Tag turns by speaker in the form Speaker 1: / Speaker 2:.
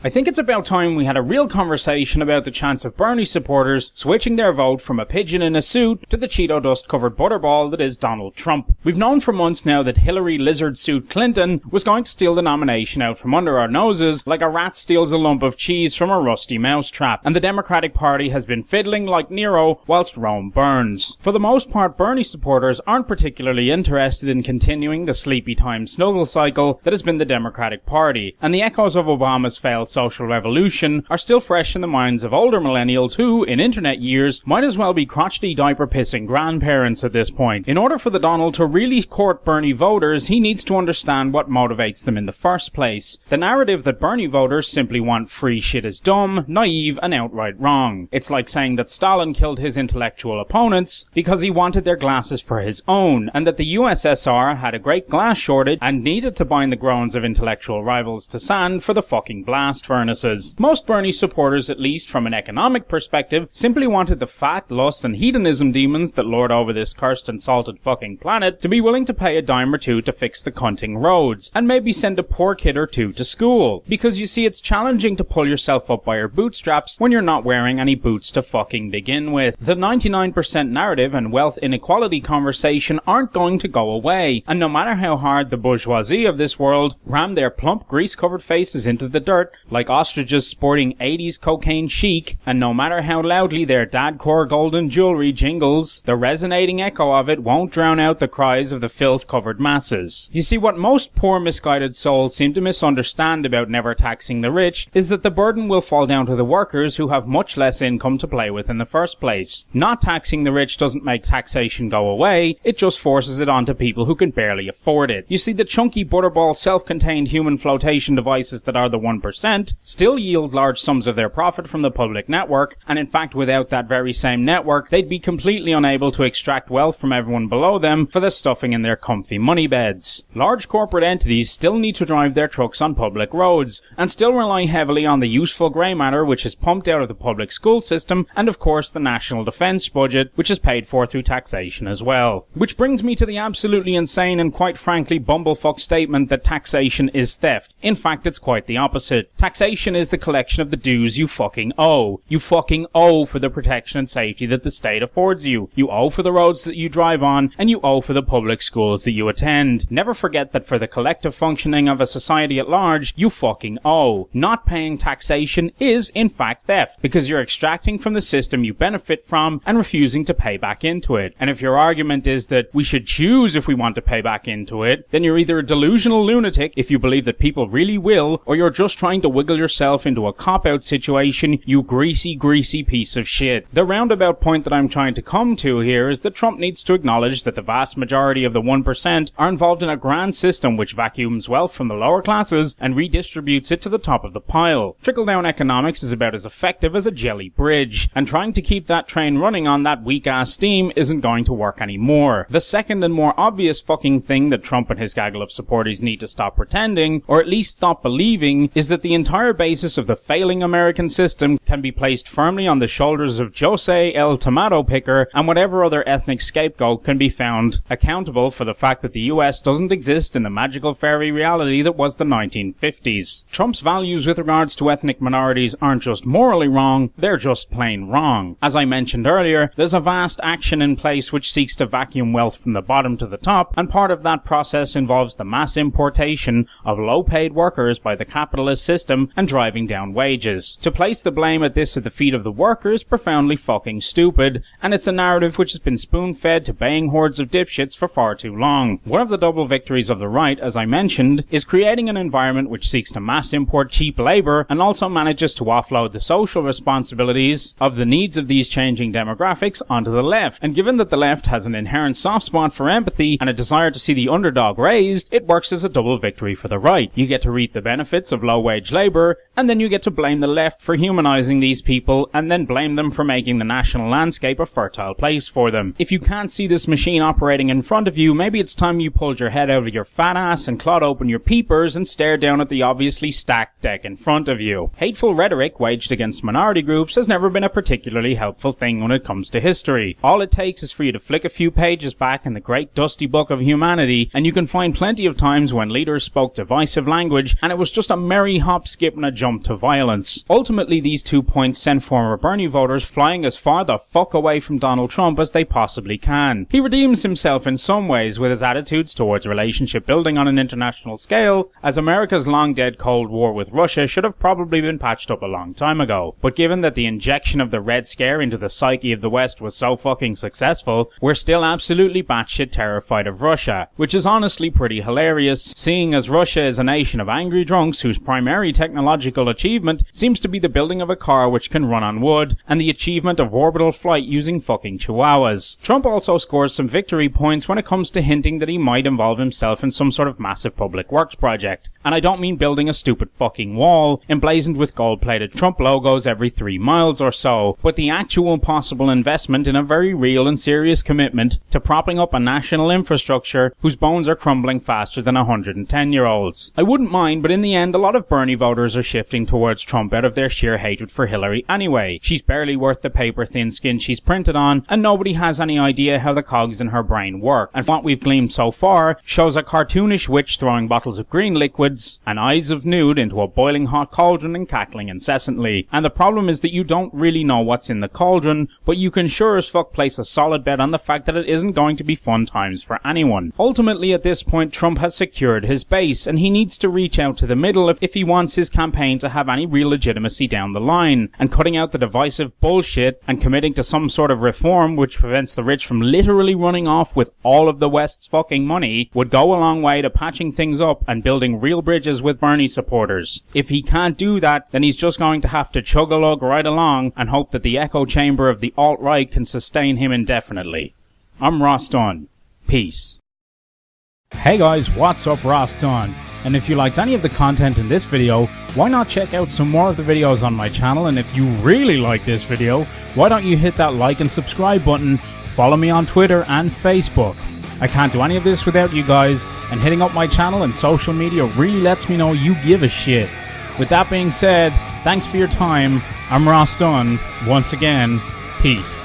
Speaker 1: I think it's about time we had a real conversation about the chance of Bernie supporters switching their vote from a pigeon in a suit to the Cheeto dust covered butterball that is Donald Trump. We've known for months now that Hillary Lizard Suit Clinton was going to steal the nomination out from under our noses like a rat steals a lump of cheese from a rusty mousetrap, and the Democratic Party has been fiddling like Nero whilst Rome burns. For the most part, Bernie supporters aren't particularly interested in continuing the sleepy time snuggle cycle that has been the Democratic Party, and the echoes of Obama's failed social revolution are still fresh in the minds of older millennials who, in internet years, might as well be crotchety diaper-pissing grandparents at this point. In order for the Donald to really court Bernie voters, he needs to understand what motivates them in the first place. The narrative that Bernie voters simply want free shit is dumb, naive, and outright wrong. It's like saying that Stalin killed his intellectual opponents because he wanted their glasses for his own, and that the USSR had a great glass shortage and needed to bind the groans of intellectual rivals to sand for the fucking blast furnaces. Most Bernie supporters, at least from an economic perspective, simply wanted the fat, lust, and hedonism demons that lord over this cursed and salted fucking planet to be willing to pay a dime or two to fix the cunting roads, and maybe send a poor kid or two to school. Because you see, it's challenging to pull yourself up by your bootstraps when you're not wearing any boots to fucking begin with. The 99% narrative and wealth inequality conversation aren't going to go away, and no matter how hard the bourgeoisie of this world ram their plump, grease-covered faces into the dirt like ostriches sporting 80s cocaine chic, and no matter how loudly their dadcore golden jewelry jingles, the resonating echo of it won't drown out the cries of the filth-covered masses. You see, what most poor, misguided souls seem to misunderstand about never taxing the rich is that the burden will fall down to the workers who have much less income to play with in the first place. Not taxing the rich doesn't make taxation go away, it just forces it onto people who can barely afford it. You see, the chunky butterball self-contained human flotation devices that are the 1% still yield large sums of their profit from the public network, and in fact without that very same network they'd be completely unable to extract wealth from everyone below them for the stuffing in their comfy money beds. Large corporate entities still need to drive their trucks on public roads, and still rely heavily on the useful grey matter which is pumped out of the public school system, and of course the national defence budget, which is paid for through taxation as well. Which brings me to the absolutely insane and quite frankly bumblefuck statement that taxation is theft. In fact, it's quite the opposite. Taxation is the collection of the dues you fucking owe. You fucking owe for the protection and safety that the state affords you. You owe for the roads that you drive on, and you owe for the public schools that you attend. Never forget that for the collective functioning of a society at large, you fucking owe. Not paying taxation is, in fact, theft, because you're extracting from the system you benefit from and refusing to pay back into it. And if your argument is that we should choose if we want to pay back into it, then you're either a delusional lunatic if you believe that people really will, or you're just trying to wiggle yourself into a cop-out situation, you greasy piece of shit. The roundabout point that I'm trying to come to here is that Trump needs to acknowledge that the vast majority of the 1% are involved in a grand system which vacuums wealth from the lower classes and redistributes it to the top of the pile. Trickle-down economics is about as effective as a jelly bridge, and trying to keep that train running on that weak-ass steam isn't going to work anymore. The second and more obvious fucking thing that Trump and his gaggle of supporters need to stop pretending, or at least stop believing, is that the entire basis of the failing American system can be placed firmly on the shoulders of Jose El Tomato Picker and whatever other ethnic scapegoat can be found accountable for the fact that the US doesn't exist in the magical fairy reality that was the 1950s. Trump's values with regards to ethnic minorities aren't just morally wrong, they're just plain wrong. As I mentioned earlier, there's a vast action in place which seeks to vacuum wealth from the bottom to the top, and part of that process involves the mass importation of low-paid workers by the capitalist system and driving down wages. To place the blame at this at the feet of the workers is profoundly fucking stupid, and it's a narrative which has been spoon-fed to baying hordes of dipshits for far too long. One of the double victories of the right, as I mentioned, is creating an environment which seeks to mass import cheap labour and also manages to offload the social responsibilities of the needs of these changing demographics onto the left. And given that the left has an inherent soft spot for empathy and a desire to see the underdog raised, it works as a double victory for the right. You get to reap the benefits of low-wage labour, and then you get to blame the left for humanising these people, and then blame them for making the national landscape a fertile place for them. If you can't see this machine operating in front of you, maybe it's time you pulled your head out of your fat ass and clawed open your peepers and stared down at the obviously stacked deck in front of you. Hateful rhetoric waged against minority groups has never been a particularly helpful thing when it comes to history. All it takes is for you to flick a few pages back in the great dusty book of humanity, and you can find plenty of times when leaders spoke divisive language, and it was just a merry hop, skip, and a jump to violence. Ultimately, these 2 points sent former Bernie voters flying as far the fuck away from Donald Trump as they possibly can. He redeems himself in some ways with his attitudes towards relationship building on an international scale, as America's long-dead Cold War with Russia should have probably been patched up a long time ago. But given that the injection of the Red Scare into the psyche of the West was so fucking successful, we're still absolutely batshit terrified of Russia, which is honestly pretty hilarious, seeing as Russia is a nation of angry drunks whose primary technological achievement seems to be the building of a car which can run on wood, and the achievement of orbital flight using fucking chihuahuas. Trump also scores some victory points when it comes to hinting that he might involve himself in some sort of massive public works project. And I don't mean building a stupid fucking wall, emblazoned with gold-plated Trump logos every 3 miles or so, but the actual possible investment in a very real and serious commitment to propping up a national infrastructure whose bones are crumbling faster than 110-year-olds. I wouldn't mind, but in the end, a lot of Bernie voters are shifting towards Trump out of their sheer hatred for Hillary anyway. She's barely worth the paper-thin skin she's printed on, and nobody has any idea how the cogs in her brain work. And what we've gleaned so far shows a cartoonish witch throwing bottles of green liquids and eyes of nude into a boiling hot cauldron and cackling incessantly. And the problem is that you don't really know what's in the cauldron, but you can sure as fuck place a solid bet on the fact that it isn't going to be fun times for anyone. Ultimately, at this point, Trump has secured his base, and he needs to reach out to the middle if he wants his campaign to have any real legitimacy down the line, and cutting out the divisive bullshit and committing to some sort of reform which prevents the rich from literally running off with all of the West's fucking money would go a long way to patching things up and building real bridges with Bernie supporters. If he can't do that, then he's just going to have to chug-a-lug right along and hope that the echo chamber of the alt-right can sustain him indefinitely. I'm Ross Dunn. Peace. Hey guys, what's up? Ross Dunn. And if you liked any of the content in this video, why not check out some more of the videos on my channel? And if you really like this video, why don't you hit that like and subscribe button, follow me on Twitter and Facebook. I can't do any of this without you guys, and hitting up my channel and social media really lets me know you give a shit. With that being said, thanks for your time. I'm Ross Dunn. Once again, peace.